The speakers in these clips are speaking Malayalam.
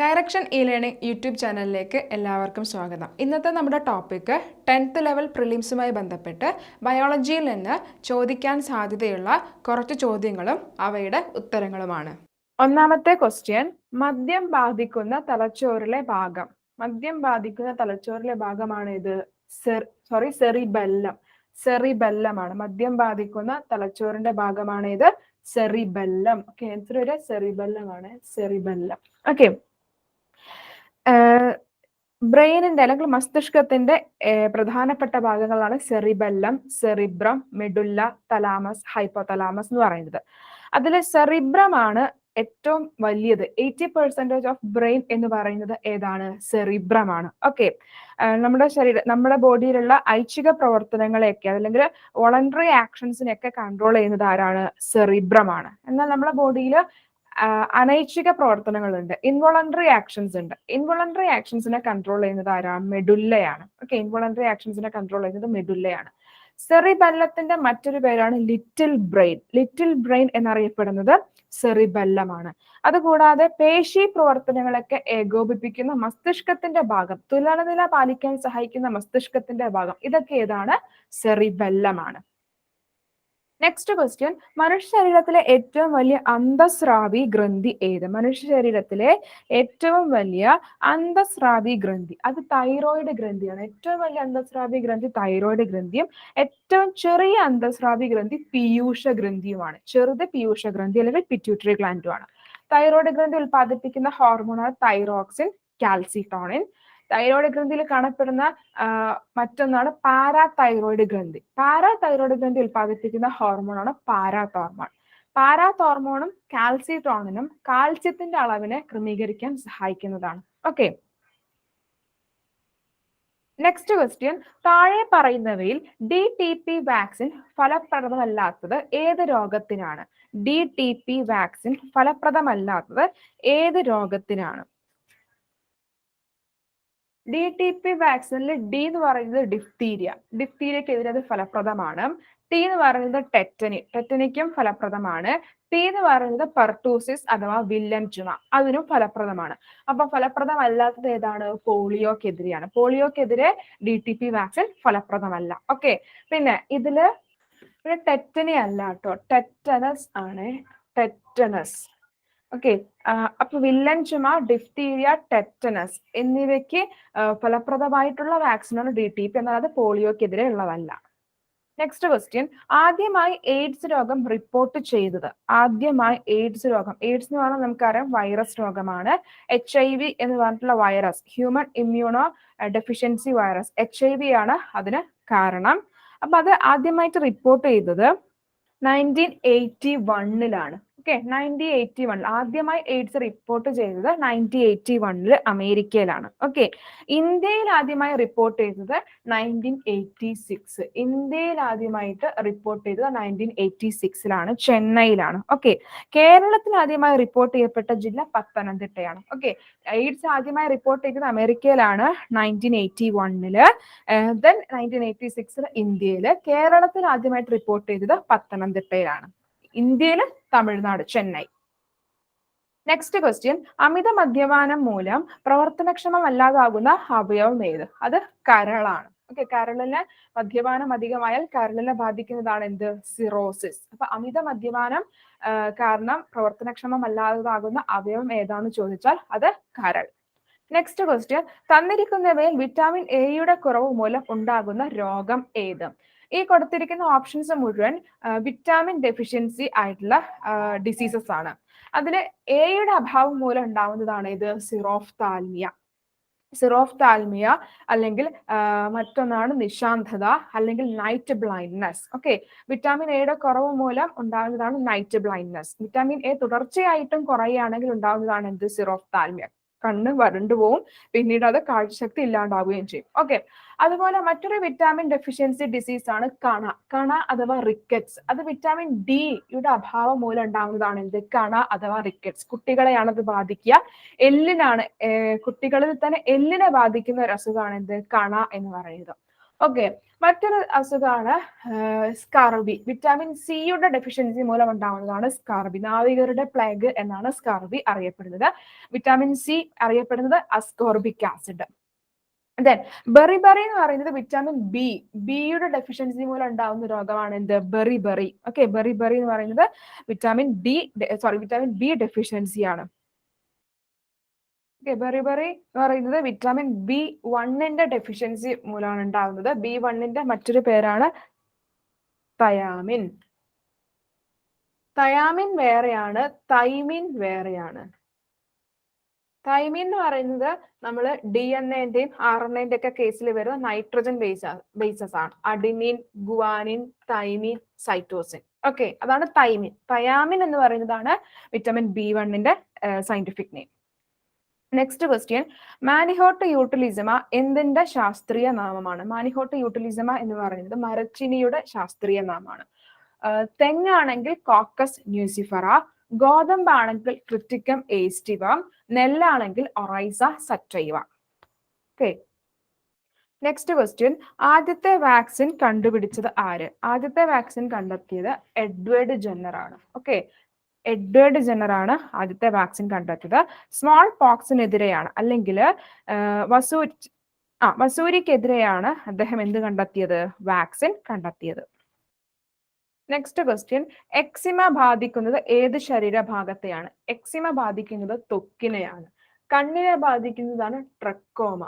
ഡയറക്ഷൻ ഇ ലേണിംഗ് യൂട്യൂബ് ചാനലിലേക്ക് എല്ലാവർക്കും സ്വാഗതം. ഇന്നത്തെ നമ്മുടെ ടോപ്പിക്ക് 10th ലെവൽ പ്രിലിംസുമായി ബന്ധപ്പെട്ട് ബയോളജിയിൽ നിന്ന് ചോദിക്കാൻ സാധ്യതയുള്ള കുറച്ച് ചോദ്യങ്ങളും അവയുടെ ഉത്തരങ്ങളുമാണ്. ഒന്നാമത്തെ ക്വസ്റ്റ്യൻ, മദ്യം ബാധിക്കുന്ന തലച്ചോറിലെ ഭാഗം. മദ്യം ബാധിക്കുന്ന തലച്ചോറിലെ ഭാഗമാണ് ഇത് സെറിബെല്ലം. സെറിബെല്ലമാണ്. മദ്യം ബാധിക്കുന്ന തലച്ചോറിന്റെ ഭാഗമാണ് ഇത് സെറിബെല്ലം. ഓക്കെ, ആൻസർ ഒരു സെറിബെല്ലമാണ്. സെറിബെല്ലം. ഓക്കെ, ബ്രെയിനിന്റെ അല്ലെങ്കിൽ മസ്തിഷ്കത്തിന്റെ പ്രധാനപ്പെട്ട ഭാഗങ്ങളാണ് cerebellum, cerebrum, medulla, thalamus, hypothalamus എന്ന് പറയുന്നത്. അതിൽ സെറിബ്രമാണ് ഏറ്റവും വലിയത്. 80% ഓഫ് ബ്രെയിൻ എന്ന് പറയുന്നത് ഏതാണ്? സെറിബ്രമാണ്. ഓക്കെ, നമ്മുടെ ബോഡിയിലുള്ള ഐച്ഛിക പ്രവർത്തനങ്ങളെയൊക്കെ അല്ലെങ്കിൽ വോളണ്ടറി ആക്ഷൻസിനെയൊക്കെ കൺട്രോൾ ചെയ്യുന്നത് ആരാണ്? സെറിബ്രമാണ്. എന്നാൽ നമ്മുടെ ബോഡിയിൽ അനൈച്ഛിക പ്രവർത്തനങ്ങളുണ്ട്, ഇൻവോളണ്ടറി ആക്ഷൻസ് ഉണ്ട്. ഇൻവോളണ്ടറി ആക്ഷൻസിനെ കൺട്രോൾ ചെയ്യുന്നത് ആരാണ്? മെഡുല്ലയാണ്. ഓക്കെ, ഇൻവോളണ്ടറി ആക്ഷൻസിനെ കൺട്രോൾ ചെയ്യുന്നത് മെഡുല്ലയാണ്. സെറിബെല്ലത്തിന്റെ മറ്റൊരു പേരാണ് ലിറ്റിൽ ബ്രെയിൻ. ലിറ്റിൽ ബ്രെയിൻ എന്നറിയപ്പെടുന്നത് സെറിബെല്ലമാണ്. അതുകൂടാതെ പേശി പ്രവർത്തനങ്ങളൊക്കെ ഏകോപിപ്പിക്കുന്ന മസ്തിഷ്കത്തിന്റെ ഭാഗം, തുലനനില പാലിക്കാൻ സഹായിക്കുന്ന മസ്തിഷ്കത്തിന്റെ ഭാഗം, ഇതൊക്കെ ഏതാണ്? സെറിബെല്ലമാണ്. നെക്സ്റ്റ് ക്വസ്റ്റ്യൻ, മനുഷ്യ ശരീരത്തിലെ ഏറ്റവും വലിയ അന്തസ്രാവി ഗ്രന്ഥി ഏത്? മനുഷ്യ ശരീരത്തിലെ ഏറ്റവും വലിയ അന്തസ്രാവി ഗ്രന്ഥി അത് തൈറോയിഡ് ഗ്രന്ഥിയാണ്. ഏറ്റവും വലിയ അന്തസ്രാവി ഗ്രന്ഥി തൈറോയിഡ് ഗ്രന്ഥിയും ഏറ്റവും ചെറിയ അന്തസ്രാവി ഗ്രന്ഥി പീയൂഷ ഗ്രന്ഥിയുമാണ്. ചെറുത് പീയൂഷ ഗ്രന്ഥി അല്ലെങ്കിൽ പിറ്റ്യൂട്ടറി ഗ്ലാൻഡുമാണ്. തൈറോയിഡ് ഗ്രന്ഥി ഉൽപ്പാദിപ്പിക്കുന്ന ഹോർമോണാണ് തൈറോക്സിൻ, കാൽസിട്ടോണിൻ. തൈറോയിഡ് ഗ്രന്ഥിയിൽ കാണപ്പെടുന്ന മറ്റൊന്നാണ് പാരാതൈറോയിഡ് ഗ്രന്ഥി. പാരാതൈറോയിഡ് ഗ്രന്ഥി ഉൽപ്പാദിപ്പിക്കുന്ന ഹോർമോണാണ് പാരാതോർമോൺ. പാരാതോർമോണും കാൽസിട്ടോണിനും കാൽസ്യത്തിന്റെ അളവിനെ ക്രമീകരിക്കാൻ സഹായിക്കുന്നതാണ്. ഓക്കെ, നെക്സ്റ്റ് ക്വസ്റ്റ്യൻ, താഴെ പറയുന്നവയിൽ DTP വാക്സിൻ ഫലപ്രദമല്ലാത്തത് ഏത് രോഗത്തിനാണ്? DTP വാക്സിൻ ഫലപ്രദമല്ലാത്തത് ഏത് രോഗത്തിനാണ്? DTP വാക്സിനിൽ ഡി എന്ന് പറയുന്നത് ഡിഫ്തീരിയ. ഡിഫ്തീരിയക്കെതിരെ അത് ഫലപ്രദമാണ്. ടി എന്ന് പറയുന്നത് ടെറ്റനിക്കും ഫലപ്രദമാണ്. ടി എന്ന് പറയുന്നത് പെർട്ടൂസിസ് അഥവാ വില്ലൻ ചുമ, അതിനും ഫലപ്രദമാണ്. അപ്പൊ ഫലപ്രദമല്ലാത്തത് ഏതാണ്? പോളിയോക്കെതിരെയാണ്. പോളിയോക്കെതിരെ DTP വാക്സിൻ ഫലപ്രദമല്ല. ഓക്കെ, പിന്നെ ഇതില് ടെറ്റനി അല്ല കേട്ടോ, ടെറ്റനസ് ആണ്. ടെറ്റനസ്. ഓക്കെ, അപ്പൊ വില്ലൻ ചുമ, ഡിഫ്തീരിയ, ടെറ്റനസ് എന്നിവയ്ക്ക് ഫലപ്രദമായിട്ടുള്ള വാക്സിനാണ് DTP, എന്നാൽ അത് പോളിയോക്കെതിരെ ഉള്ളതല്ല. നെക്സ്റ്റ് ക്വസ്റ്റ്യൻ, ആദ്യമായി എയ്ഡ്സ് രോഗം റിപ്പോർട്ട് ചെയ്തത്. ആദ്യമായി എയ്ഡ്സ് രോഗം, എയ്ഡ്സ് എന്ന് പറഞ്ഞാൽ നമുക്കറിയാം വൈറസ് രോഗമാണ്. HIV എന്ന് പറഞ്ഞിട്ടുള്ള virus, human immuno deficiency virus, HIV ആണ് അതിന് കാരണം. അപ്പൊ അത് ആദ്യമായിട്ട് റിപ്പോർട്ട് ചെയ്തത് 1981 ഓക്കെ, 1981 ആദ്യമായി എയ്ഡ്സ് റിപ്പോർട്ട് ചെയ്തത് 1981 അമേരിക്കയിലാണ്. ഓക്കെ, ഇന്ത്യയിൽ ആദ്യമായി റിപ്പോർട്ട് ചെയ്തത് 1986. ഇന്ത്യയിൽ ആദ്യമായിട്ട് റിപ്പോർട്ട് ചെയ്തത് 1986 ചെന്നൈയിലാണ്. ഓക്കെ, കേരളത്തിൽ ആദ്യമായി റിപ്പോർട്ട് ചെയ്യപ്പെട്ട ജില്ല പത്തനംതിട്ടയാണ്. ഓക്കെ, എയ്ഡ്സ് ആദ്യമായി റിപ്പോർട്ട് ചെയ്തത് അമേരിക്കയിലാണ് 1981. ദെൻ 1986 ഇന്ത്യയിൽ. കേരളത്തിൽ ആദ്യമായിട്ട് റിപ്പോർട്ട് ചെയ്തത് പത്തനംതിട്ടയിലാണ്. ഇന്ത്യയിൽ തമിഴ്നാട്, ചെന്നൈ. നെക്സ്റ്റ് ക്വസ്റ്റ്യൻ, അമിത മദ്യപാനം മൂലം പ്രവർത്തനക്ഷമമല്ലാതാകുന്ന അവയവം ഏത്? അത് കരളാണ്. ഓക്കെ, കരളിന് മദ്യപാനം അധികമായാൽ കരളിനെ ബാധിക്കുന്നതാണ് എന്ത്? സിറോസിസ്. അപ്പൊ അമിത മദ്യപാനം കാരണം പ്രവർത്തനക്ഷമമല്ലാതാകുന്ന അവയവം ഏതാണെന്ന് ചോദിച്ചാൽ അത് കരൾ. നെക്സ്റ്റ് ക്വസ്റ്റ്യൻ, തന്നിരിക്കുന്നവയിൽ വിറ്റാമിൻ എയുടെ കുറവ് മൂലം ഉണ്ടാകുന്ന രോഗം ഏത്? ഈ കൊടുത്തിരിക്കുന്ന ഓപ്ഷൻസ് മുഴുവൻ വിറ്റാമിൻ ഡെഫിഷ്യൻസി ആയിട്ടുള്ള ഡിസീസസ് ആണ്. അതിൽ എയുടെ അഭാവം മൂലം ഉണ്ടാവുന്നതാണ് ഇത് സിറോഫ്താൽമിയ. സിറോഫ്താൽമിയ അല്ലെങ്കിൽ മറ്റൊന്നാണ് നിശാന്തത അല്ലെങ്കിൽ നൈറ്റ് ബ്ലൈൻഡ്നെസ്. ഓക്കെ, വിറ്റാമിൻ എയുടെ കുറവ് മൂലം ഉണ്ടാകുന്നതാണ് നൈറ്റ് ബ്ലൈൻഡ്നെസ്. വിറ്റാമിൻ എ തുടർച്ചയായിട്ടും കുറയുകയാണെങ്കിൽ ഉണ്ടാകുന്നതാണ് എന്ത്? സിറോഫ്താൽമിയ. കണ്ണ് വരണ്ടു പോവും, പിന്നീട് അത് കാഴ്ചശക്തി ഇല്ലാണ്ടാവുകയും ചെയ്യും. ഓക്കെ, അതുപോലെ മറ്റൊരു വിറ്റാമിൻ ഡെഫിഷ്യൻസി ഡിസീസ് ആണ് കണ അഥവാ റിക്കറ്റ്സ്. അത് വിറ്റാമിൻ ഡിയുടെ അഭാവം മൂലം ഉണ്ടാകുന്നതാണ് എന്ത്? കണ അഥവാ റിക്കറ്റ്സ്. കുട്ടികളെയാണ് അത് ബാധിക്കുക. എല്ലിനാണ്, കുട്ടികളിൽ തന്നെ എല്ലിനെ ബാധിക്കുന്ന ഒരു അസുഖമാണ് എന്ത്? കണ എന്ന് പറയുന്നത്. ഓക്കെ, മറ്റൊരു അസുഖമാണ് സ്കാർബി. വിറ്റാമിൻ സിയുടെ ഡെഫിഷ്യൻസി മൂലം ഉണ്ടാവുന്നതാണ് സ്കാർബി. നാവികരുടെ പ്ലേഗ് എന്നാണ് സ്കാർബി അറിയപ്പെടുന്നത്. വിറ്റാമിൻ സി അറിയപ്പെടുന്നത് അസ്കോർബിക് ആസിഡ്. ദെൻ ബെറിബറി എന്ന് പറയുന്നത് വിറ്റാമിൻ ബിയുടെ ഡെഫിഷ്യൻസി മൂലം ഉണ്ടാവുന്ന രോഗമാണ് എന്ത്? ബെറിബറി. ഓക്കെ, ബെറിബറി എന്ന് പറയുന്നത് വിറ്റാമിൻ ബി ഡെഫിഷ്യൻസി ആണ്. ബെറിബറി എന്ന് പറയുന്നത് വിറ്റാമിൻ B1 ഡെഫിഷ്യൻസി മൂലമാണ് ഉണ്ടാകുന്നത്. B1 മറ്റൊരു പേരാണ് തയാമിൻ. തയാമിൻ വേറെയാണ്, തൈമിൻ വേറെയാണ്. തൈമിൻ എന്ന് പറയുന്നത് നമ്മൾ DNA-ന്റെയും RNA-ന്റെ ഒക്കെ കേസിൽ വരുന്ന നൈട്രജൻ ബേസസ് ആണ്. Adenine, guanine, thymine, cytosine. Okay, അതാണ് തൈമിൻ. തയാമിൻ എന്ന് പറയുന്നതാണ് vitamin B1 scientific name. Next question, Manihot utilissima എന്തിന്റെ ശാസ്ത്രീയ നാമമാണ്? മാനിഹോട്ട് യൂട്ടിലിസമ എന്ന് പറയുന്നത് മരച്ചിനിയുടെ ശാസ്ത്രീയ നാമമാണ്. തെങ്ങാണെങ്കിൽ കോക്കസ് ന്യൂസിഫറ, ഗോതമ്പാണെങ്കിൽ ക്രിറ്റിക്കം ഏസ്റ്റിവ, നെല്ലാണെങ്കിൽ Oryza sativa. Okay, next question, ആദ്യത്തെ വാക്സിൻ കണ്ടുപിടിച്ചത് ആര്? ആദ്യത്തെ വാക്സിൻ കണ്ടെത്തിയത് എഡ്വേർഡ് ജെന്നർ ആണ്. ഓക്കെ, എഡ്വേർഡ് ജെന്നർ ആണ് ആദ്യത്തെ വാക്സിൻ കണ്ടെത്തിയത്. സ്മോൾ പോക്സിനെതിരെയാണ്, അല്ലെങ്കിൽ വസൂരിക്കെതിരെയാണ് അദ്ദേഹം എന്ത് കണ്ടെത്തിയത്? വാക്സിൻ കണ്ടെത്തിയത്. നെക്സ്റ്റ് ക്വസ്റ്റ്യൻ, എക്സിമ ബാധിക്കുന്നത് ഏത് ശരീരഭാഗത്തെയാണ്? എക്സിമ ബാധിക്കുന്നത് ത്വക്കിനെയാണ്. കണ്ണിനെ ബാധിക്കുന്നതാണ് ട്രക്കോമ.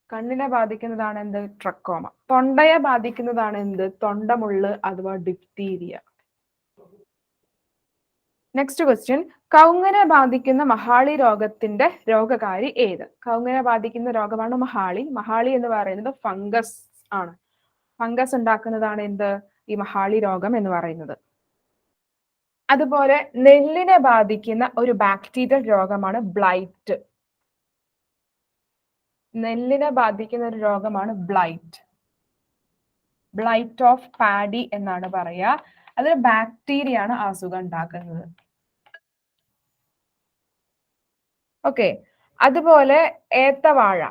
കണ്ണിനെ ബാധിക്കുന്നതാണ് എന്ത്? ട്രക്കോമ. തൊണ്ടയെ ബാധിക്കുന്നതാണ് എന്ത്? തൊണ്ടമുള്ള് അഥവാ ഡിഫ്തീരിയ. നെക്സ്റ്റ് ക്വസ്റ്റ്യൻ, കൗങ്ങിനെ ബാധിക്കുന്ന മഹാളി രോഗത്തിന്റെ രോഗകാരി ഏത്? കൗങ്ങിനെ ബാധിക്കുന്ന രോഗമാണ് മഹാളി. മഹാളി എന്ന് പറയുന്നത് ഫംഗസ് ആണ്. ഫംഗസ് ഉണ്ടാക്കുന്നതാണ് എന്ത്? ഈ മഹാളി രോഗം എന്ന് പറയുന്നത്. അതുപോലെ നെല്ലിനെ ബാധിക്കുന്ന ഒരു ബാക്ടീരിയൽ രോഗമാണ് ബ്ലൈറ്റ്. നെല്ലിനെ ബാധിക്കുന്ന ഒരു രോഗമാണ് ബ്ലൈറ്റ്. ബ്ലൈറ്റ് ഓഫ് പാഡി എന്നാണ് പറയുക. അതൊരു ബാക്ടീരിയ ആണ് അസുഖം ഉണ്ടാക്കുന്നത്. ഓക്കെ, അതുപോലെ ഏത്തവാഴ,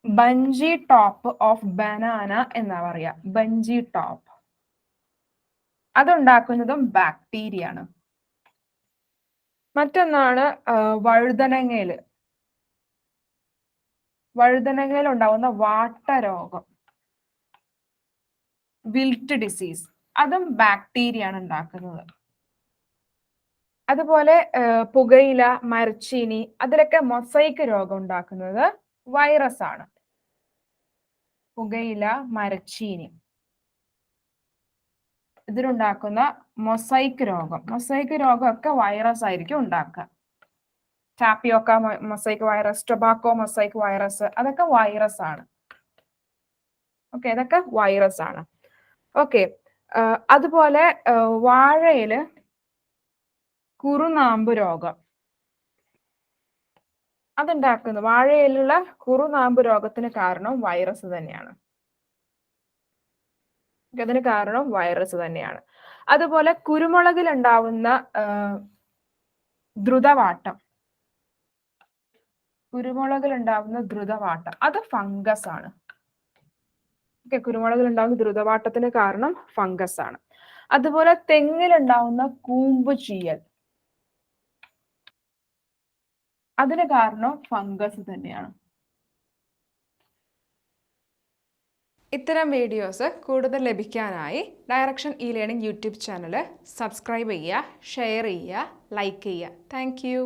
ബഞ്ചി ടോപ്പ് ഓഫ് ബനാന എന്നാ പറയാ. ബഞ്ചി ടോപ്പ് അതുണ്ടാക്കുന്നതും ബാക്ടീരിയ ആണ്. മറ്റൊന്നാണ് വഴുതനങ്ങയില്. വഴുതനങ്ങയിൽ ഉണ്ടാവുന്ന വാട്ടരോഗം, വിൽറ്റ് ഡിസീസ്, അതും ബാക്ടീരിയ ആണ് ഉണ്ടാക്കുന്നത്. അതുപോലെ പുകയില, മരച്ചീനി, അതിലൊക്കെ മൊസൈക്ക് രോഗം ഉണ്ടാക്കുന്നത് വൈറസ് ആണ്. പുകയില, മരച്ചീനി ഇതിലുണ്ടാക്കുന്ന മൊസൈക്ക് രോഗം ഒക്കെ വൈറസ് ആയിരിക്കും ഉണ്ടാക്കുക. Tapioca mosaic virus, tobacco mosaic virus, അതൊക്കെ വൈറസ് ആണ്. ഓക്കെ, അതൊക്കെ വൈറസ് ആണ്. ഓക്കെ, അതുപോലെ വാഴയില് കുറുനാമ്പ് രോഗം അതുണ്ടാക്കുന്നത്, വാഴയിലുള്ള കുറുനാമ്പ് രോഗത്തിന് കാരണം വൈറസ് തന്നെയാണ്. അതിന് കാരണം വൈറസ് തന്നെയാണ്. അതുപോലെ കുരുമുളകിൽ ഉണ്ടാവുന്ന ദ്രുതവാട്ടം, അത് ഫംഗസ് ആണ്. ഓക്കെ, കുരുമുളകിൽ ഉണ്ടാവുന്ന ദ്രുതവാട്ടത്തിന് കാരണം ഫംഗസ് ആണ്. അതുപോലെ തെങ്ങിലുണ്ടാവുന്ന കൂമ്പ് ചീയൽ, അതിന് കാരണം ഫംഗസ് തന്നെയാണ്. ഇത്തരം വീഡിയോസ് കൂടുതൽ ലഭിക്കാനായി direction E learning YouTube channel subscribe ചെയ്യുക, ഷെയർ ചെയ്യുക, ലൈക്ക് ചെയ്യുക. Thank you.